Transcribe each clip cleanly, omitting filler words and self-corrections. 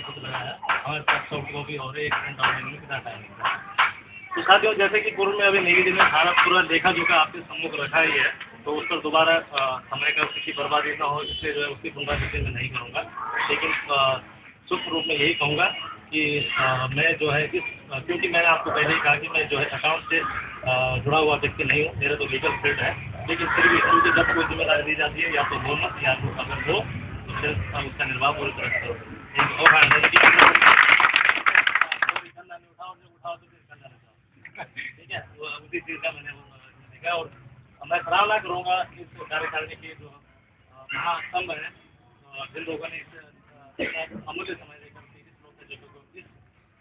भी कुछ लगाया, हमारे पास सॉफ्ट कॉपी और एक प्रिंट आउट लेने में कितना टाइम लगता है। तो साथियों, जैसे कि पूर्व में अभी नई दिल्ली में सारा पूरा लेखा जोखा आपके सम्मुख रखा ही है, तो उस पर दोबारा समय का किसी बर्बादी ना हो, इसलिए जो है उसकी पुनरावृत्ति मैं नहीं करूँगा। लेकिन सूक्ष्म रूप में यही कहूँगा कि मैं जो है क्योंकि मैंने आपको पहले ही कहा कि मैं जो है अकाउंट से जुड़ा हुआ व्यक्ति नहीं हूँ, मेरा तो लीगल फील्ड है, लेकिन फिर भी क्योंकि जब कोई जिम्मेदारी दी जाती है या तो हो मत या तो अगर हो तो फिर उसका निर्वाह पूरी तरह से करो। ठीक है, वो उसी चीज़ का मैंने देखा और मैं सराहना ना करूँगा इस कार्यकारिणी की जो महास्तंभ है, जिन लोगों ने इस अमूल्य समय देकर इस लोकतंत्र को इस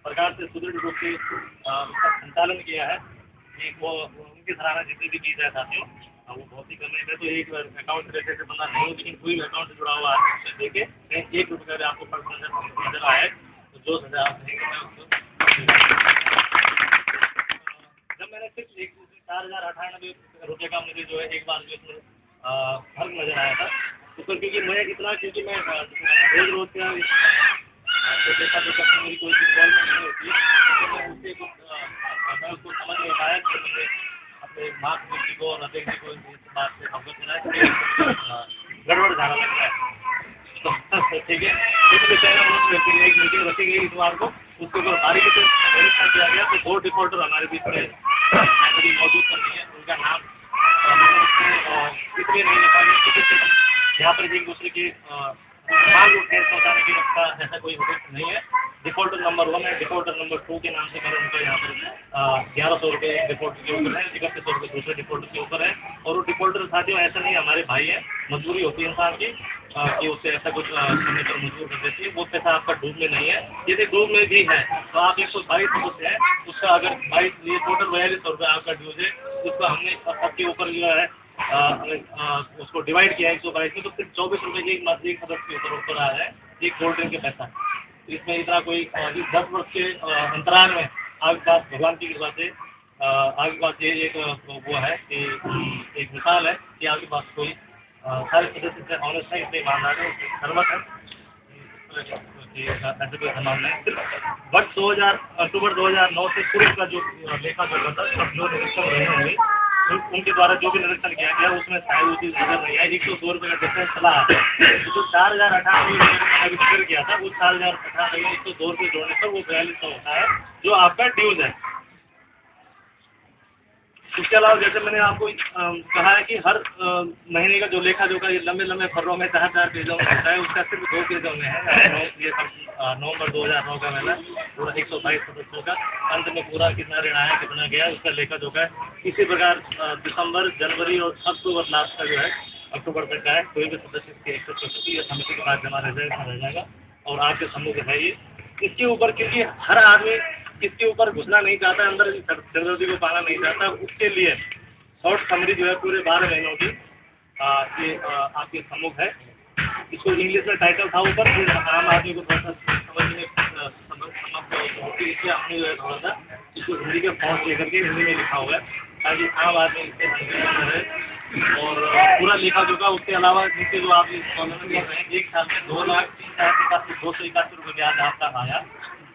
प्रकार से सुदृढ़ रूप से उसका संचालन किया है, एक वो उनकी सराहना जितनी भी की जाए साथियों, वो बहुत ही कम है। मैं तो एक अकाउंट से जैसे बंदा नहीं हूँ, लेकिन कोई भी अकाउंट से जुड़ा हुआ आदमी देखे ₹1 का आपको पर्सनल नजर आए तो जो सजा आप देंगे मैं उसको जब मैंने सिर्फ 4,098 का मुझे जो है एक बार जो इसमें फर्क नजर आया था, तो फिर क्योंकि मैं रोज का देखा जो करते मेरी कोई इन्वॉल्वमेंट नहीं होती है, तो मैं उससे मैं उसको समझ नहीं पाया कि मुझे अपने मार्क्स जी को और अध्यक्ष जी को इस बात से अवगत कराया गड़बड़ धारा लग रहा है। तो ठीक है, इसलिए एक मीटिंग रखी गई इतवार को, उसके ऊपर बारीकी से निरीक्षण किया गया तो 2 डिफॉल्टर हमारे बीच में मौजूद करनी है, उनका नाम इसलिए नहीं लिखा गया यहाँ पर एक दूसरे की समान रूप से पहुँचाने की रखता ऐसा कोई उद्देश्य नहीं है। डिफॉल्टर नंबर 1 है, डिफॉल्टर नंबर 2 के नाम से मैंने उनका यहाँ पर 1100 रुपये एक डिफॉल्टर के ऊपर है, 3100 रुपये दूसरे डिफॉल्टर के ऊपर है। और वो डिफॉल्टर साथियों ऐसा नहीं हमारे भाई है, मजबूरी होती है इंसान की कि उससे ऐसा कुछ करने पर मजबूर कर देती है। वो पैसा आपका डूब में नहीं है, यदि डूब में भी है तो आप 122 सदस्य हैं, उसका अगर 22 ये टोटल 4200 रुपये आपका ड्यूज है, उसका हमने सबके ऊपर जो है उसको डिवाइड किया 122 में, तो सिर्फ 24 रुपये की एक सदस्य के ऊपर आ रहा है एक कोल्ड ड्रिंक के पैसा। इसमें इतना कोई 10 वर्ष के अंतराल में आपके पास भगवान की कृपा से आपके पास ये एक वो है कि एक मिसाल है कि आपके पास कोई सारे सदस्य से ऑनेस्ट है, इसलिए ईमानदार है, सर्वत है, ऐसे कोई समान नहीं। वर्ष अक्टूबर 2009 से पूर्व का जो लेखा जोखा था, सब जो निरीक्षण रहे होंगे उनके द्वारा जो भी निरीक्षण किया गया उसमें शायद वो चीज़ नजर नहीं आई। 102 रुपये का डिफरेंस चला है, तो जो 4,098 अभी जिक्र किया था वो 4,098 में 102 रुपये जोड़ने पर वो 4200 होता है जो आपका ड्यूज है। उसके अलावा जैसे मैंने आपको कहा है कि हर महीने का जो लेखा जोखा ये लंबे लंबे फर्रों में 4 पेजों में होता है, उसका सिर्फ 2 पेजों में है। ये नवंबर 2009 का मैंने पूरा 122 सदस्यों का अंत में पूरा कितना ऋण आया कितना गया उसका लेखा जोखा है। इसी प्रकार दिसंबर, जनवरी और अक्टूबर लास्ट का जो है अक्टूबर तक का है, कोई भी सदस्य इसके 100% यह समिति के बाद जमा रह जाएगा और आपके समूह है ये। इसके ऊपर क्योंकि हर आदमी इसके ऊपर घुसना नहीं चाहता, अंदर सिरदर्दी को पाना नहीं चाहता, उसके लिए शॉर्ट समरी जो है पूरे 12 महीनों की ये आपके सम्मुख है। इसको इंग्लिश में टाइटल था ऊपर, फिर आम आदमी को थोड़ा सा समझने समझ होती, इसलिए हमने जो है थोड़ा सा इसको हिंदी के फॉन्ट लेकर के हिंदी में लिखा हुआ है ताकि आम आदमी इससे समझ रहे। और पूरा लिखा जोखा उसके अलावा नीचे जो आप इस कॉलम में देख रहे हैं, एक साल में 2,03,281 रुपये ब्याज आपका आया।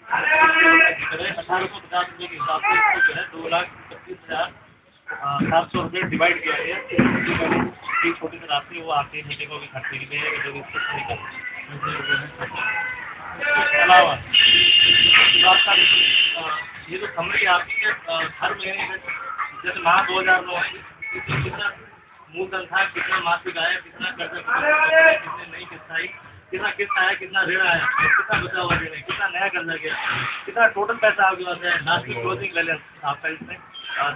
1850 रुपये के हिसाब से इसको जो है 2,25,700 रुपये डिवाइड किया गया। छोटी सी राशि वो आपके मीटिंगों के खर्चे के लिए जो इसके अलावा ये जो समरी आपकी हर महीने जैसे माह 2009 है, कितना मूल तनख्वाह, कितना मासिक आया, कितना कर्जा, कितने नई किस्त आई, कितना किस्त आया, कितना ऋण आया, कितना बचा हुआ ऋण है, कितना नया कर्जा गया, कितना टोटल पैसा आपके पास है, लास्ट की क्लोजिंग बैलेंस आपका इसमें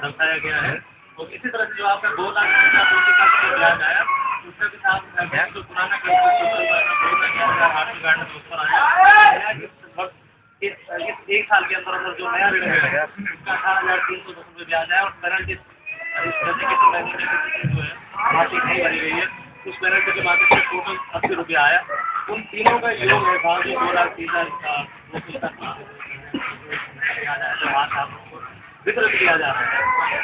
दर्शाया गया है। और इसी तरह से जो आपका 2 लाख का ब्याज आया उसका भी साथ बैंक जो पुराना ऊपर आया, एक साल के अंदर अंदर जो नया ऋण है उसका 18,310 रुपये ब्याज आया और पेनल्टी जैसे कि जो है मासिक नहीं भरी गई है उस पेनल्टी के बाद टोटल 80 रुपये आया। उन तीनों का योग है 2,30,000 वितरित किया जा रहा है,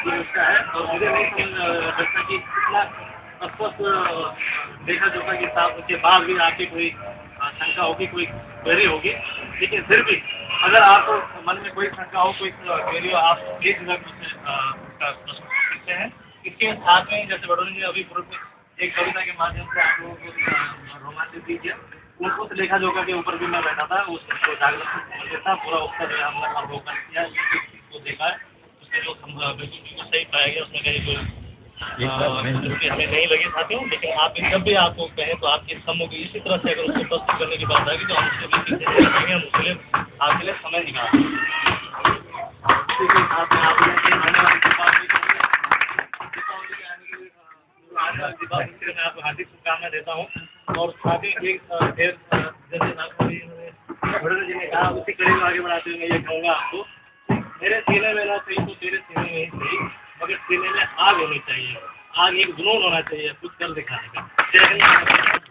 ये उसका है। और मुझे नहीं समझ सकता कि कितना स्पष्ट देखा जोखा के साथ उसके बाद भी आपकी कोई शंका होगी, कोई क्वेरी होगी। लेकिन फिर भी अगर आपको मन में कोई शंका हो, कोई क्वेरी हो, आप प्लीज उसका प्रश्न पूछ सकते हैं। इसके साथ में जैसे बड़ोनी जी अभी पूर्व में एक कविता के माध्यम से आप लोगों को रोमांचित कीजिए। उस लेखा जोखा के ऊपर भी मैं बैठा था, उस जागरूक था, पूरा उसका जो है हमने अवलोकन किया, उसको देखा है, उसके जो बिल्कुल सही पाया गया, उसमें कहीं कोई त्रुटि हमें नहीं लगी साथियों। लेकिन आप जब भी आपको कहें तो आपकी सम्मुख इसी तरह से अगर उसको प्रस्तुत करने की बात आएगी तो हम उससे भी सीखते हैं, हम उसके लिए आपके लिए समय निकालते हैं। इसी के साथ में आप आने वाली दीपावली के लिए दीपावली के लिए मैं आपको हार्दिक शुभकामनाएं देता हूँ। और साथ ही एक जैसे जी ने कहा उसी कड़ी में आगे बढ़ाते हुए मैं ये कहूँगा आपको, मेरे सीने में ना सही तो तेरे सीने में ही सही, मगर सीने में आग होनी चाहिए, आग एक जुनून होना चाहिए कुछ कर दिखाने का। जय हिंद।